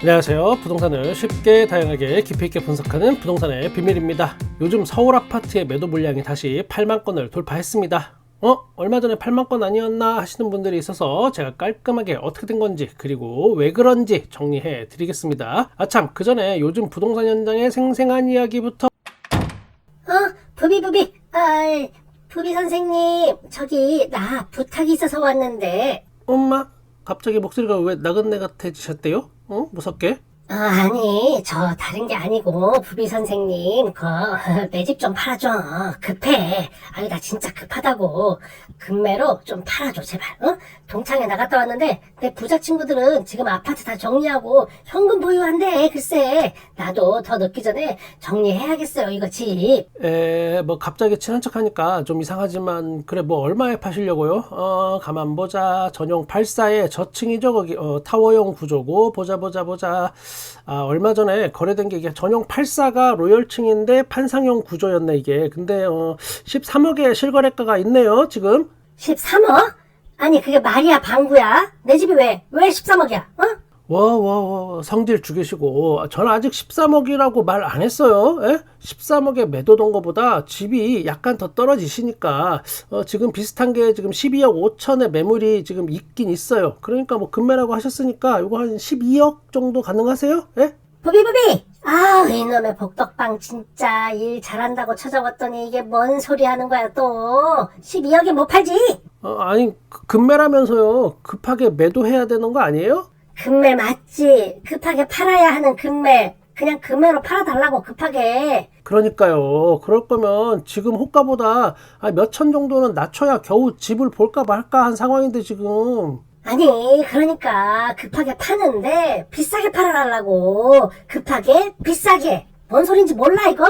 안녕하세요. 부동산을 쉽게 다양하게 깊이 있게 분석하는 부동산의 비밀입니다. 요즘 서울 아파트의 매도 물량이 다시 8만 건을 돌파했습니다. 얼마 전에 8만 건 아니었나 하시는 분들이 있어서 제가 깔끔하게 어떻게 된 건지 그리고 왜 그런지 정리해 드리겠습니다. 아참, 그 전에 요즘 부동산 현장의 생생한 이야기부터. 부비 선생님, 저기 나 부탁이 있어서 왔는데. 엄마? 갑자기 목소리가 왜 나긋네 같아지셨대요? 무섭게? 아니, 저 다른 게 아니고 부비 선생님, 내 집 좀 팔아줘. 급해. 나 진짜 급하다고. 급매로 좀 팔아줘, 제발. 동창회 나갔다 왔는데 내 부자 친구들은 지금 아파트 다 정리하고 현금 보유한대. 글쎄, 나도 더 늦기 전에 정리해야겠어요, 이거 집. 뭐 갑자기 친한 척하니까 좀 이상하지만 그래, 뭐 얼마에 파시려고요? 가만 보자. 전용 84에 저층이죠, 거기. 타워형 구조고. 보자. 얼마 전에 거래된 게 이게 전용 84가 로열층인데 판상형 구조였네 이게. 근데 13억에 실거래가가 있네요 지금. 13억? 아니, 그게 말이야, 방구야? 내 집이 왜 13억이야? 와, 성질 죽이시고. 저는 아직 13억이라고 말 안 했어요. 13억에 매도된 것보다 집이 약간 더 떨어지시니까 지금 비슷한 게 지금 12억 5천의 매물이 지금 있긴 있어요. 그러니까 뭐 급매라고 하셨으니까 이거 한 12억 정도 가능하세요? 부비! 이놈의 복덕방 진짜 일 잘한다고 찾아왔더니 이게 뭔 소리 하는 거야 또. 12억에 못 팔지? 아니, 급매라면서요. 급하게 매도해야 되는 거 아니에요? 급매 맞지. 급하게 팔아야 하는 급매. 그냥 급매로 팔아달라고, 급하게. 그러니까요. 그럴 거면 지금 호가보다 몇 천 정도는 낮춰야 겨우 집을 볼까 말까 한 상황인데 지금. 아니, 그러니까 급하게 파는데 비싸게 팔아달라고. 급하게 비싸게. 뭔 소린지 몰라 이거?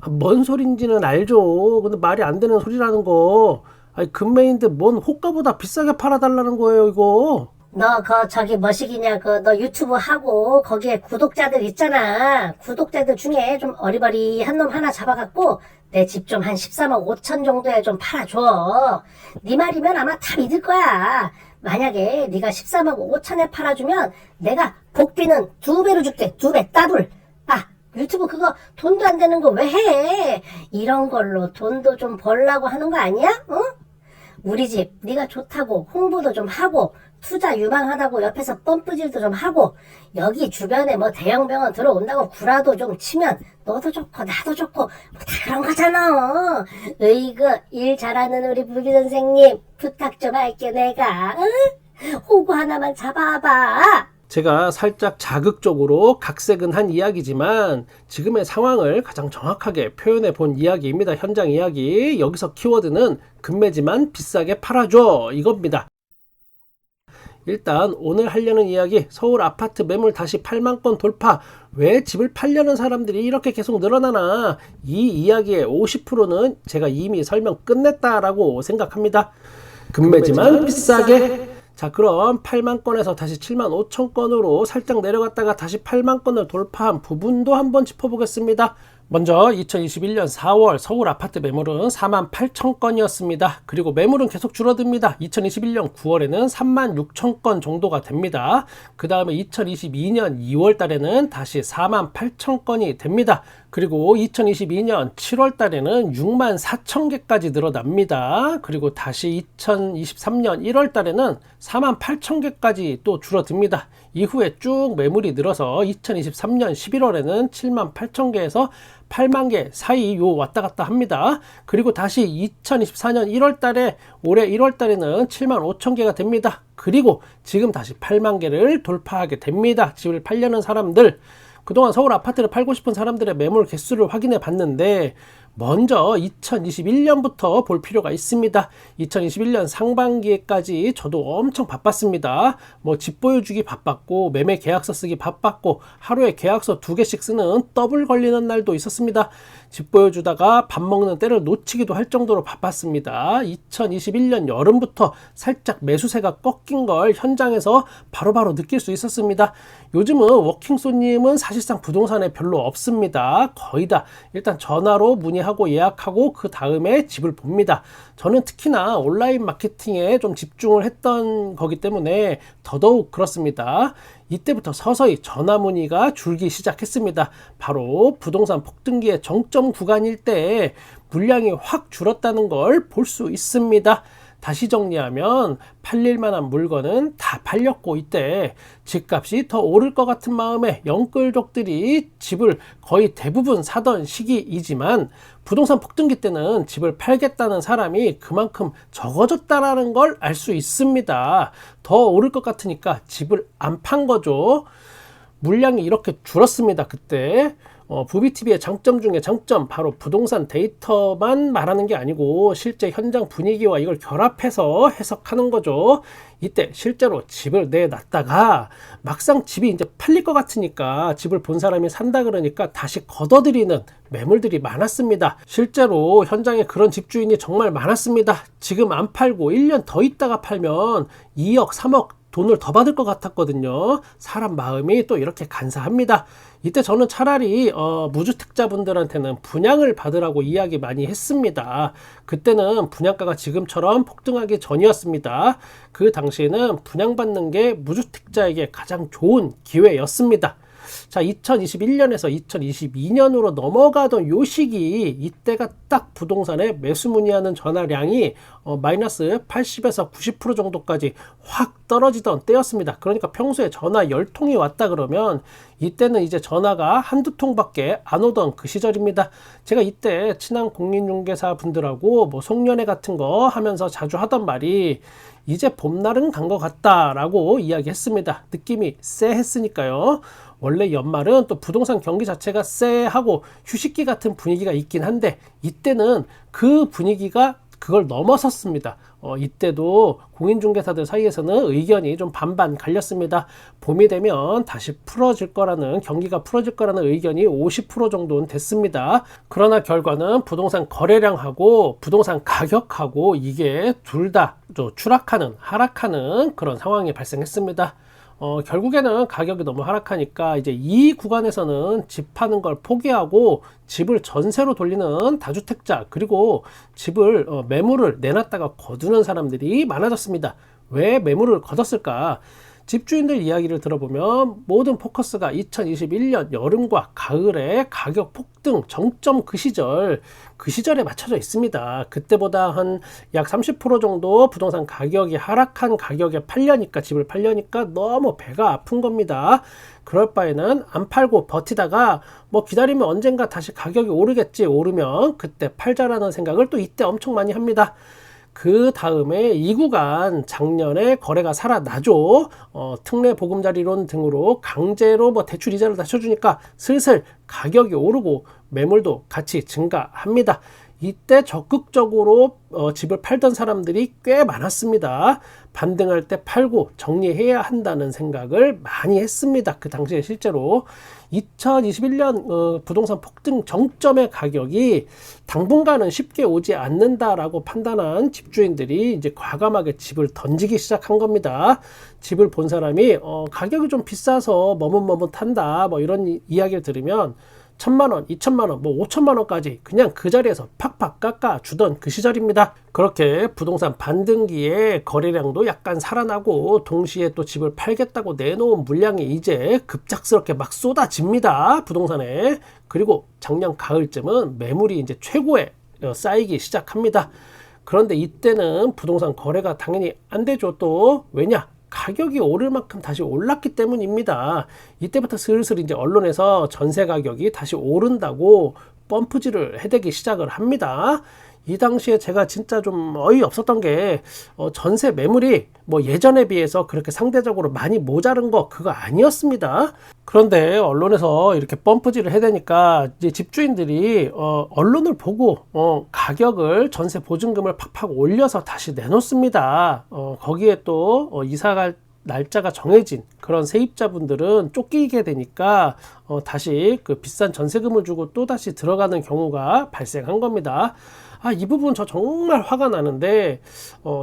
뭔 소린지는 알죠. 근데 말이 안 되는 소리라는 거. 급매인데 뭔 호가보다 비싸게 팔아달라는 거예요 이거. 너 저기 뭐시기냐, 너 유튜브 하고 거기에 구독자들 있잖아. 구독자들 중에 좀 어리버리한 놈 하나 잡아갖고 내 집 좀 한 13억 5천 정도에 좀 팔아줘. 네 말이면 아마 다 믿을 거야. 만약에 네가 13억 5천에 팔아주면 내가 복비는 2배로 줄게. 2배 더블. 유튜브 그거 돈도 안 되는 거 왜 해? 이런 걸로 돈도 좀 벌라고 하는 거 아니야? 우리 집 네가 좋다고 홍보도 좀 하고 투자 유망하다고 옆에서 펌프질도 좀 하고 여기 주변에 뭐 대형 병원 들어온다고 구라도 좀 치면 너도 좋고 나도 좋고 뭐 다 그런 거잖아. 으이그 일 잘하는 우리 부기 선생님 부탁 좀 할게 내가. 호구 하나만 잡아봐. 제가 살짝 자극적으로 각색은 한 이야기지만 지금의 상황을 가장 정확하게 표현해 본 이야기입니다. 현장 이야기. 여기서 키워드는 급매지만 비싸게 팔아줘 이겁니다. 일단 오늘 하려는 이야기, 서울 아파트 매물 다시 8만 건 돌파. 왜 집을 팔려는 사람들이 이렇게 계속 늘어나나, 이 이야기의 50%는 제가 이미 설명 끝냈다라고 생각합니다. 급매지만 비싸게. 자, 그럼 8만 건에서 다시 7만 5천 건으로 살짝 내려갔다가 다시 8만 건을 돌파한 부분도 한번 짚어보겠습니다. 먼저 2021년 4월 서울 아파트 매물은 4만 8천 건이었습니다. 그리고 매물은 계속 줄어듭니다. 2021년 9월에는 3만 6천 건 정도가 됩니다. 그 다음에 2022년 2월 달에는 다시 4만 8천 건이 됩니다. 그리고 2022년 7월 달에는 6만 4천 개까지 늘어납니다. 그리고 다시 2023년 1월 달에는 4만 8천 개까지 또 줄어듭니다. 이후에 쭉 매물이 늘어서 2023년 11월에는 7만 8천 개에서 8만 개 사이 왔다 갔다 합니다. 그리고 다시 2024년 1월 달에, 올해 1월 달에는 7만 5천 개가 됩니다. 그리고 지금 다시 8만 개를 돌파하게 됩니다. 집을 팔려는 사람들. 그동안 서울 아파트를 팔고 싶은 사람들의 매물 개수를 확인해 봤는데 먼저 2021년부터 볼 필요가 있습니다. 2021년 상반기에까지 저도 엄청 바빴습니다. 뭐 집 보여주기 바빴고 매매 계약서 쓰기 바빴고 하루에 계약서 2개씩 쓰는 더블 걸리는 날도 있었습니다. 집 보여주다가 밥 먹는 때를 놓치기도 할 정도로 바빴습니다. 2021년 여름부터 살짝 매수세가 꺾인 걸 현장에서 바로바로 느낄 수 있었습니다. 요즘은 워킹 손님은 사실상 부동산에 별로 없습니다. 거의 다 일단 전화로 문의하고 예약하고 그 다음에 집을 봅니다. 저는 특히나 온라인 마케팅에 좀 집중을 했던 거기 때문에 더더욱 그렇습니다. 이때부터 서서히 전화 문의가 줄기 시작했습니다. 바로 부동산 폭등기의 정점 구간일 때 물량이 확 줄었다는 걸 볼 수 있습니다. 다시 정리하면 팔릴 만한 물건은 다 팔렸고, 이때 집값이 더 오를 것 같은 마음에 영끌족들이 집을 거의 대부분 사던 시기이지만, 부동산 폭등기 때는 집을 팔겠다는 사람이 그만큼 적어졌다라는 걸 알 수 있습니다. 더 오를 것 같으니까 집을 안 판 거죠. 물량이 이렇게 줄었습니다. 그때 부비TV의 장점 중에 장점, 바로 부동산 데이터만 말하는 게 아니고 실제 현장 분위기와 이걸 결합해서 해석하는 거죠. 이때 실제로 집을 내놨다가 막상 집이 이제 팔릴 것 같으니까, 집을 본 사람이 산다 그러니까 다시 걷어들이는 매물들이 많았습니다. 실제로 현장에 그런 집주인이 정말 많았습니다. 지금 안 팔고 1년 더 있다가 팔면 2억, 3억 돈을 더 받을 것 같았거든요. 사람 마음이 또 이렇게 간사합니다. 이때 저는 차라리 무주택자분들한테는 분양을 받으라고 이야기 많이 했습니다. 그때는 분양가가 지금처럼 폭등하기 전이었습니다. 그 당시에는 분양받는 게 무주택자에게 가장 좋은 기회였습니다. 자, 2021년에서 2022년으로 넘어가던 요 시기, 이때가 딱 부동산에 매수 문의하는 전화량이 마이너스 80에서 90% 정도까지 확 떨어지던 때였습니다. 그러니까 평소에 전화 10통이 왔다 그러면 이때는 이제 전화가 한두 통밖에 안 오던 그 시절입니다. 제가 이때 친한 공인중개사 분들하고 송년회 같은 거 하면서 자주 하던 말이, 이제 봄날은 간 것 같다라고 이야기했습니다. 느낌이 쎄했으니까요. 원래 연말은 또 부동산 경기 자체가 쎄하고 휴식기 같은 분위기가 있긴 한데, 이때는 그 분위기가 그걸 넘어섰습니다. 이때도 공인중개사들 사이에서는 의견이 좀 반반 갈렸습니다. 봄이 되면 다시 풀어질 거라는, 경기가 풀어질 거라는 의견이 50% 정도는 됐습니다. 그러나 결과는 부동산 거래량하고 부동산 가격하고 이게 둘 다 추락하는, 하락하는 그런 상황이 발생했습니다. 결국에는 가격이 너무 하락하니까 이제 이 구간에서는 집 파는 걸 포기하고 집을 전세로 돌리는 다주택자, 그리고 집을 매물을 내놨다가 거두는 사람들이 많아졌습니다. 왜 매물을 거뒀을까? 집주인들 이야기를 들어보면 모든 포커스가 2021년 여름과 가을에 가격 폭등 정점 그 시절에 맞춰져 있습니다. 그때보다 한 약 30% 정도 부동산 가격이 하락한 가격에 팔려니까, 집을 팔려니까 너무 배가 아픈 겁니다. 그럴 바에는 안 팔고 버티다가 기다리면 언젠가 다시 가격이 오르겠지, 오르면 그때 팔자라는 생각을 또 이때 엄청 많이 합니다. 그 다음에 이 구간 작년에 거래가 살아나죠. 특례 보금자리론 등으로 강제로 대출 이자를 다 쳐주니까 슬슬 가격이 오르고 매물도 같이 증가합니다. 이때 적극적으로 집을 팔던 사람들이 꽤 많았습니다. 반등할 때 팔고 정리해야 한다는 생각을 많이 했습니다. 그 당시에 실제로 2021년 부동산 폭등 정점의 가격이 당분간은 쉽게 오지 않는다라고 판단한 집주인들이 이제 과감하게 집을 던지기 시작한 겁니다. 집을 본 사람이 가격이 좀 비싸서 머뭇머뭇한다 이런 이야기를 들으면 1,000만원, 2,000만원, 5,000만원까지 그냥 그 자리에서 팍팍 깎아 주던 그 시절입니다. 그렇게 부동산 반등기에 거래량도 약간 살아나고, 동시에 또 집을 팔겠다고 내놓은 물량이 이제 급작스럽게 막 쏟아집니다. 부동산에. 그리고 작년 가을쯤은 매물이 이제 최고에 쌓이기 시작합니다. 그런데 이때는 부동산 거래가 당연히 안 되죠. 또 왜냐? 가격이 오를 만큼 다시 올랐기 때문입니다. 이때부터 슬슬 이제 언론에서 전세 가격이 다시 오른다고 펌프질을 해대기 시작을 합니다. 이 당시에 제가 진짜 좀 어이없었던 게 전세 매물이 예전에 비해서 그렇게 상대적으로 많이 모자른 거 그거 아니었습니다. 그런데 언론에서 이렇게 펌프질을 해대니까 이제 집주인들이 언론을 보고 가격을, 전세 보증금을 팍팍 올려서 다시 내놓습니다. 거기에 또 이사갈 날짜가 정해진 그런 세입자분들은 쫓기게 되니까 다시 그 비싼 전세금을 주고 또 다시 들어가는 경우가 발생한 겁니다. 이 부분 저 정말 화가 나는데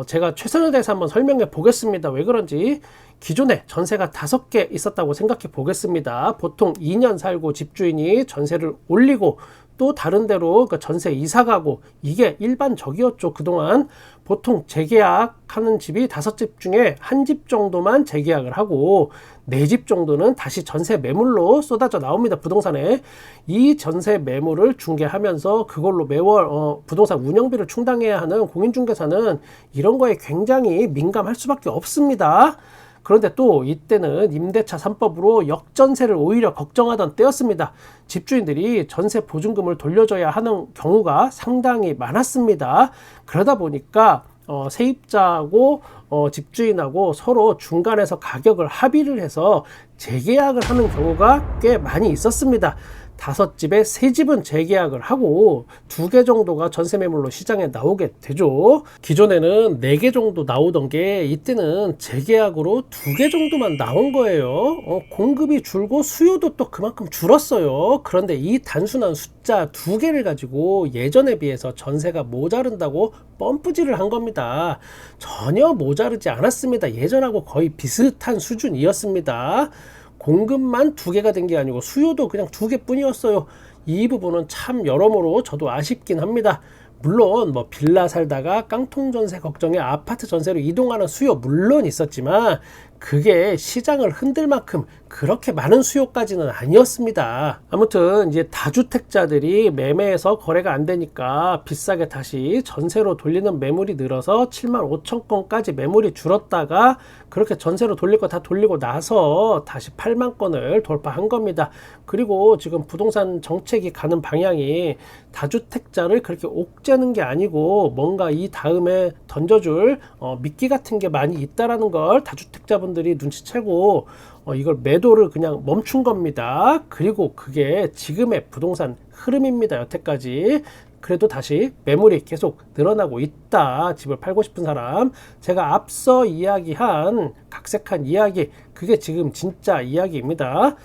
제가 최선을 다해서 한번 설명해 보겠습니다. 왜 그런지. 기존에 전세가 5개 있었다고 생각해 보겠습니다. 보통 2년 살고 집주인이 전세를 올리고 또 다른 데로 전세 이사 가고 이게 일반적이었죠. 그동안 보통 재계약하는 집이 5집 중에 1집 정도만 재계약을 하고 4집 정도는 다시 전세 매물로 쏟아져 나옵니다. 부동산에. 이 전세 매물을 중개하면서 그걸로 매월 부동산 운영비를 충당해야 하는 공인중개사는 이런 거에 굉장히 민감할 수밖에 없습니다. 그런데 또 이때는 임대차 3법으로 역전세를 오히려 걱정하던 때였습니다. 집주인들이 전세 보증금을 돌려줘야 하는 경우가 상당히 많았습니다. 그러다 보니까 세입자하고 집주인하고 서로 중간에서 가격을 합의를 해서 재계약을 하는 경우가 꽤 많이 있었습니다. 5집에 3집은 재계약을 하고 2개 정도가 전세 매물로 시장에 나오게 되죠. 기존에는 4개 정도 나오던 게 이때는 재계약으로 2개 정도만 나온 거예요. 공급이 줄고 수요도 또 그만큼 줄었어요. 그런데 이 단순한 숫자 2개를 가지고 예전에 비해서 전세가 모자른다고 펌프질을 한 겁니다. 전혀 모자르지 않았습니다. 예전하고 거의 비슷한 수준이었습니다. 공급만 2개가 된 게 아니고 수요도 그냥 2개 뿐이었어요. 이 부분은 참 여러모로 저도 아쉽긴 합니다. 물론 빌라 살다가 깡통 전세 걱정에 아파트 전세로 이동하는 수요 물론 있었지만 그게 시장을 흔들 만큼 그렇게 많은 수요까지는 아니었습니다. 아무튼 이제 다주택자들이 매매해서 거래가 안 되니까 비싸게 다시 전세로 돌리는 매물이 늘어서 7만 5천 건까지 매물이 줄었다가 그렇게 전세로 돌릴 거 다 돌리고 나서 다시 8만 건을 돌파한 겁니다. 그리고 지금 부동산 정책이 가는 방향이 다주택자를 그렇게 옥죄는 게 아니고 뭔가 이 다음에 던져줄 미끼 같은 게 많이 있다라는 걸 다주택자분들이 눈치채고 이걸 매도를 그냥 멈춘 겁니다. 그리고 그게 지금의 부동산 흐름입니다. 여태까지. 그래도 다시 매물이 계속 늘어나고 있다. 집을 팔고 싶은 사람. 제가 앞서 이야기한 각색한 이야기, 그게 지금 진짜 이야기입니다.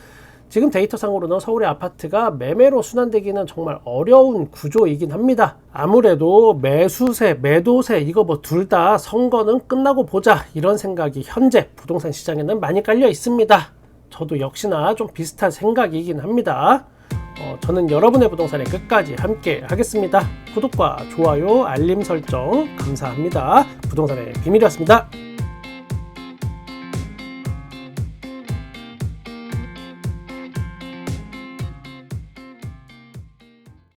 지금 데이터상으로는 서울의 아파트가 매매로 순환되기는 정말 어려운 구조이긴 합니다. 아무래도 매수세, 매도세 이거 둘 다 선거는 끝나고 보자 이런 생각이 현재 부동산 시장에는 많이 깔려 있습니다. 저도 역시나 좀 비슷한 생각이긴 합니다. 저는 여러분의 부동산에 끝까지 함께 하겠습니다. 구독과 좋아요, 알림 설정 감사합니다. 부동산의 비밀이었습니다.